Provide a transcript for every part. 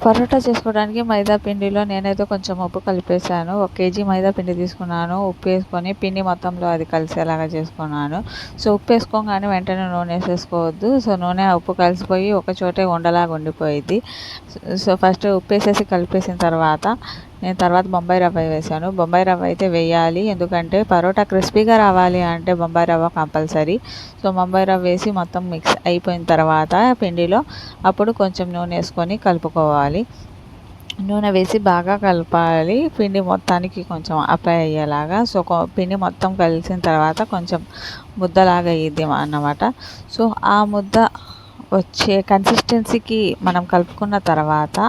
పరోటా చేసుకోవడానికి మైదా పిండిలో నేనైతే కొంచెం ఉప్పు కలిపేసాను. 1 కేజీ మైదా పిండి తీసుకున్నాను. ఉప్పు వేసుకొని పిండి మొత్తంలో అది కలిసేలాగా చేసుకున్నాను. సో ఉప్పు వేసుకోగానే వెంటనే నూనె వేసేసుకోవద్దు. సో నూనె ఉప్పు కలిసిపోయి ఒక చోటే ఉండలాగా ఉండిపోయింది. సో ఫస్ట్ ఉప్పు వేసేసి కలిపేసిన తర్వాత నేను బొంబాయి రవ్వ వేసాను. బొంబాయి రవ్వ అయితే వేయాలి, ఎందుకంటే పరోటా క్రిస్పీగా రావాలి అంటే బొంబాయి రవ్వ కంపల్సరీ. సో బొంబాయి రవ్వ వేసి మొత్తం మిక్స్ అయిపోయిన తర్వాత పిండిలో అప్పుడు కొంచెం నూనె వేసుకొని కలుపుకోవాలి. నూనె వేసి బాగా కలపాలి, పిండి మొత్తానికి కొంచెం అప్లై అయ్యేలాగా. సో పిండి మొత్తం కలిసిన తర్వాత కొంచెం ముద్దలాగా అయ్యిద్ది అన్నమాట. సో ఆ ముద్ద వచ్చే కన్సిస్టెన్సీకి మనం కలుపుకున్న తర్వాత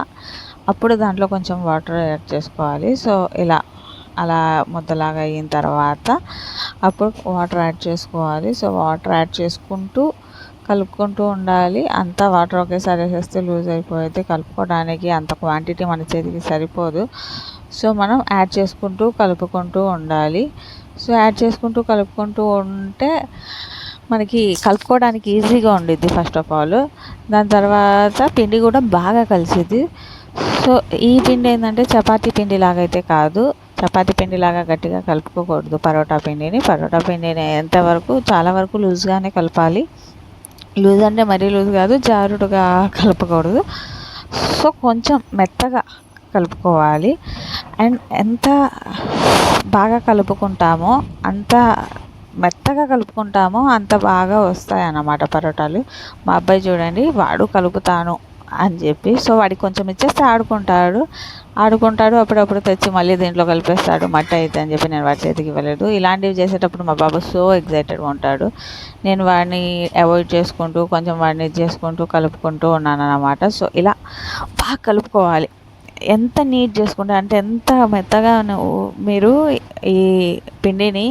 అప్పుడు దాంట్లో కొంచెం వాటర్ యాడ్ చేసుకోవాలి. సో అలా ముద్దలాగా అయిన తర్వాత అప్పుడు వాటర్ యాడ్ చేసుకోవాలి. సో వాటర్ యాడ్ చేసుకుంటూ కలుపుకుంటూ ఉండాలి. అంతా వాటర్ ఒకేసారి వేసేస్తే లూజ్ అయిపోయింది, కలుపుకోవడానికి అంత క్వాంటిటీ మన చేతికి సరిపోదు. సో మనం యాడ్ చేసుకుంటూ కలుపుకుంటూ ఉండాలి. సో యాడ్ చేసుకుంటూ కలుపుకుంటూ ఉంటే మనకి కలుపుకోవడానికి ఈజీగా ఉండిద్ది ఫస్ట్ ఆఫ్ ఆల్. దాని తర్వాత పిండి కూడా బాగా కలిసిద్ది. సో ఈ పిండి ఏంటంటే చపాతీ పిండి లాగా అయితే కాదు, చపాతీ పిండి లాగా గట్టిగా కలుపుకోకూడదు. పరోటా పిండిని ఎంతవరకు చాలా వరకు లూజ్గానే కలపాలి. లూజ్ అంటే మరీ లూజ్ కాదు, జారుడుగా కలపకూడదు. సో కొంచెం మెత్తగా కలుపుకోవాలి. అండ్ ఎంత బాగా కలుపుకుంటామో అంత మెత్తగా కలుపుకుంటామో అంత బాగా వస్తాయి అన్నమాట పరోటాలు. మా అబ్బాయి చూడండి, వాడు కలుపుతాను అని చెప్పి సో వాడికి కొంచెం ఇచ్చేస్తే ఆడుకుంటాడు. అప్పుడప్పుడు తెచ్చి మళ్ళీ దీంట్లో కలిపేస్తాడు, మట్టి అయితే అని చెప్పి నేను వాడి చేతికి ఇవ్వలేదు. ఇలాంటివి చేసేటప్పుడు మా బాబు సో ఎగ్జైటెడ్గా ఉంటాడు. నేను వాడిని అవాయిడ్ చేసుకుంటూ కొంచెం వాడిని చేసుకుంటూ కలుపుకుంటూ ఉన్నాను అన్నమాట. సో ఇలా బాగా కలుపుకోవాలి. ఎంత నీట్ చేసుకుంటే అంటే ఎంత మెత్తగా మీరు ఈ పిండిని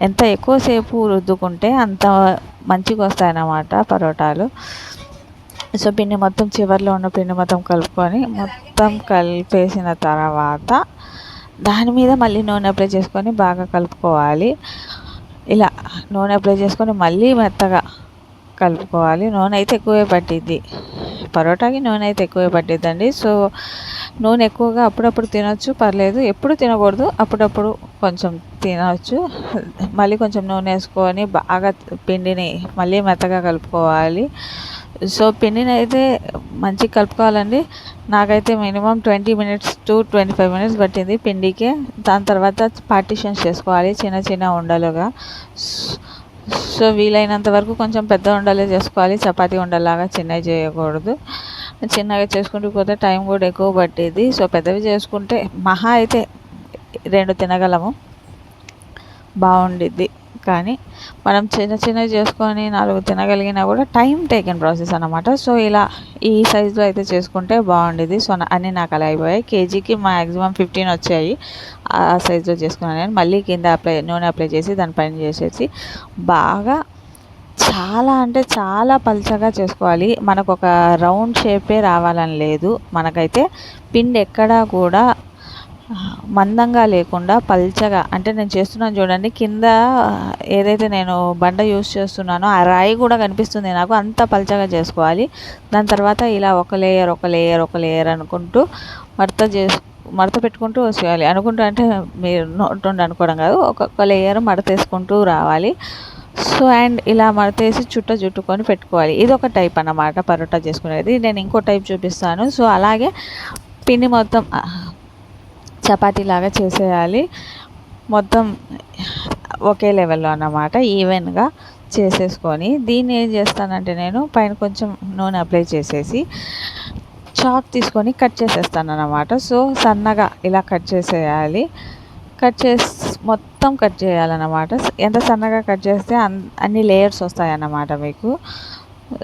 ఎంత ఎక్కువసేపు రుద్దుకుంటే అంత మంచిగా వస్తాయన్నమాట పరోటాలు. సో పిండి మొత్తం చివర్లో ఉన్న పిండి మొత్తం కలుపుకొని మొత్తం కలిపేసిన తర్వాత దాని మీద మళ్ళీ నూనె అప్లై చేసుకొని బాగా కలుపుకోవాలి. ఇలా నూనె అప్లై చేసుకొని మళ్ళీ మెత్తగా కలుపుకోవాలి. నూనె అయితే ఎక్కువే పట్టిద్ది, పరోటాకి నూనె అయితే ఎక్కువే పట్టిద్దండి. సో నూనె ఎక్కువగా అప్పుడప్పుడు తినొచ్చు, పర్లేదు. ఎప్పుడు తినకూడదు, అప్పుడప్పుడు కొంచెం తినవచ్చు. మళ్ళీ కొంచెం నూనె వేసుకొని బాగా పిండిని మళ్ళీ మెత్తగా కలుపుకోవాలి. సో పిండిని అయితే మంచిగా కలుపుకోవాలండి. నాకైతే మినిమం 20 minutes to 25 minutes పట్టింది పిండికి. దాని తర్వాత పార్టిషన్స్ చేసుకోవాలి చిన్న చిన్న ఉండలుగా. సో వీలైనంత వరకు కొంచెం పెద్ద ఉండలే చేసుకోవాలి, చపాతీ ఉండలాగా చిన్నవి చేయకూడదు. చిన్నగా చేసుకుంటూ పోతే టైం కూడా ఎక్కువ పట్టేది. సో పెద్దవి చేసుకుంటే మహా అయితే 2 తినగలము, బాగుండిద్ది. కానీ మనం చిన్నవి చేసుకొని 4 తినగలిగినా కూడా టైం టేకెన్ ప్రాసెస్ అన్నమాట. సో ఇలా ఈ సైజులో అయితే చేసుకుంటే బాగుండేది. సో అన్నీ నాకు అలా అయిపోయాయి. కేజీకి మ్యాక్సిమం 15 వచ్చాయి. ఆ సైజులో చేసుకున్నాను నేను. మళ్ళీ కింద నూనె అప్లై చేసి దానిపైన చేసేసి బాగా చాలా అంటే చాలా పల్చగా చేసుకోవాలి. మనకు ఒక రౌండ్ షేపే రావాలని లేదు. మనకైతే పిండి ఎక్కడా కూడా మందంగా లేకుండా పల్చగా, అంటే నేను చేస్తున్నాను చూడండి, కింద ఏదైతే నేను బండ యూస్ చేస్తున్నానో ఆ రాయి కూడా కనిపిస్తుంది నాకు, అంత పల్చగా చేసుకోవాలి. దాని తర్వాత ఇలా ఒక లేయర్ అనుకుంటూ మడత పెట్టుకుంటూ వచ్చేయాలి. అనుకుంటూ అంటే మీరు నోటుండి అనుకోవడం కాదు, ఒక్కొక్క లేయర్ మడత వేసుకుంటూ రావాలి. సో అండ్ ఇలా మడతేసి చుట్టుకొని పెట్టుకోవాలి. ఇది ఒక టైప్ అన్నమాట పరోటా చేసుకునేది. నేను ఇంకో టైప్ చూపిస్తాను. సో అలాగే పిండి మొత్తం చపాతీలాగా చేసేయాలి. మొత్తం ఒకే లెవెల్లో అన్నమాట, ఈవెన్గా చేసేసుకొని దీన్ని ఏం చేస్తానంటే నేను పైన కొంచెం నూనె అప్లై చేసేసి చాక్ తీసుకొని కట్ చేసేస్తాను అన్నమాట. సో సన్నగా ఇలా కట్ చేసేయాలి. మొత్తం కట్ చేయాలన్నమాట. ఎంత సన్నగా కట్ చేస్తే అన్ని లేయర్స్ వస్తాయన్నమాట మీకు.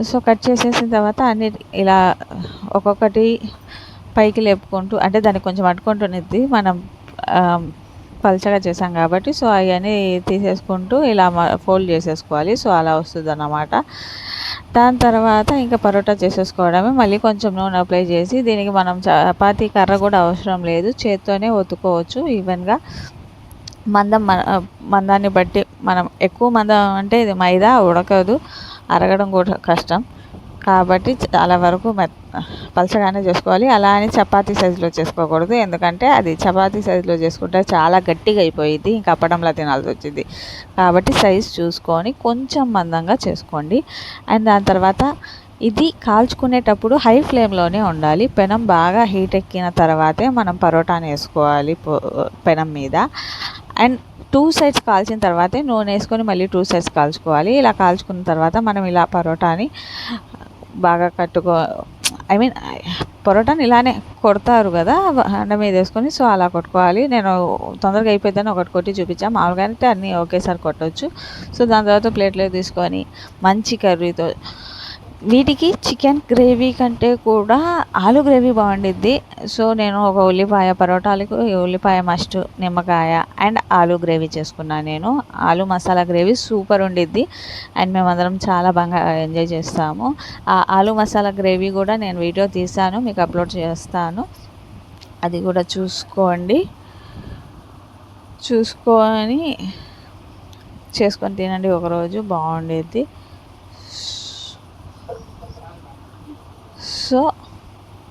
సో కట్ చేసేసిన తర్వాత అన్ని ఇలా ఒక్కొక్కటి పైకి లేపుకుంటూ, అంటే దాన్ని కొంచెం అడ్డుకుంటునిద్ది మనం పల్చగా చేసాం కాబట్టి. సో అవన్నీ తీసేసుకుంటూ ఇలా ఫోల్డ్ చేసేసుకోవాలి. సో అలా వస్తుంది అన్నమాట. దాని తర్వాత ఇంకా పరోటా చేసేసుకోవడమే. మళ్ళీ కొంచెం నూనె అప్లై చేసి దీనికి మనం చపాతీ కర్ర కూడా అవసరం లేదు, చేత్తోనే ఒత్తుకోవచ్చు ఈవెన్గా. మందాన్ని బట్టి మనం ఎక్కువ మందం అంటే ఇది మైదా ఉడకదు, అరగడం కూడా కష్టం. కాబట్టి చాలా వరకు పలచగానే చేసుకోవాలి. అలా అని చపాతీ సైజులో చేసుకోకూడదు. ఎందుకంటే అది చపాతీ సైజులో చేసుకుంటే చాలా గట్టిగా అయిపోయిద్ది. ఇంకా అప్పడంలా తినాల్సి వచ్చింది. కాబట్టి సైజు చూసుకొని కొంచెం మందంగా చేసుకోండి. అండ్ దాని తర్వాత ఇది కాల్చుకునేటప్పుడు హై ఫ్లేమ్లోనే ఉండాలి. పెనం బాగా హీట్ ఎక్కిన తర్వాతే మనం పరోటాని వేసుకోవాలి పెనం మీద. అండ్ 2 సైడ్స్ కాల్చిన తర్వాతే నూనె వేసుకొని మళ్ళీ 2 సైడ్స్ కాల్చుకోవాలి. ఇలా కాల్చుకున్న తర్వాత మనం ఇలా పరోటాని బాగా పరోటాని ఇలానే కొడతారు కదా అండ మీద వేసుకొని. సో అలా కొట్టుకోవాలి. నేను తొందరగా అయిపోద్దని ఒకటి కొట్టి చూపించాను. మామూలుగా అయితే అన్నీ ఒకేసారి కొట్టవచ్చు. సో దాని తర్వాత ప్లేట్లో తీసుకొని మంచి కర్రీతో, వీటికి చికెన్ గ్రేవీ కంటే కూడా ఆలు గ్రేవీ బాగుండిద్ది. సో నేను ఒక ఉల్లిపాయ, పరోటాలకు ఉల్లిపాయ మస్ట్, నిమ్మకాయ అండ్ ఆలు గ్రేవీ చేసుకున్నాను నేను. ఆలు మసాలా గ్రేవీ సూపర్ ఉండిద్ది. అండ్ మేమందరం చాలా బాగా ఎంజాయ్ చేస్తాము. ఆ ఆలు మసాలా గ్రేవీ కూడా నేను వీడియో తీసాను, మీకు అప్లోడ్ చేస్తాను. అది కూడా చూసుకొని చేసుకొని తినండి ఒకరోజు, బాగుండేది. సో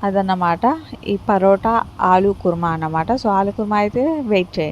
అదన్నమాట ఈ పరోటా ఆలు కుర్మా అన్నమాట. సో ఆలు కుర్మా అయితే వెయిట్ చేయండి.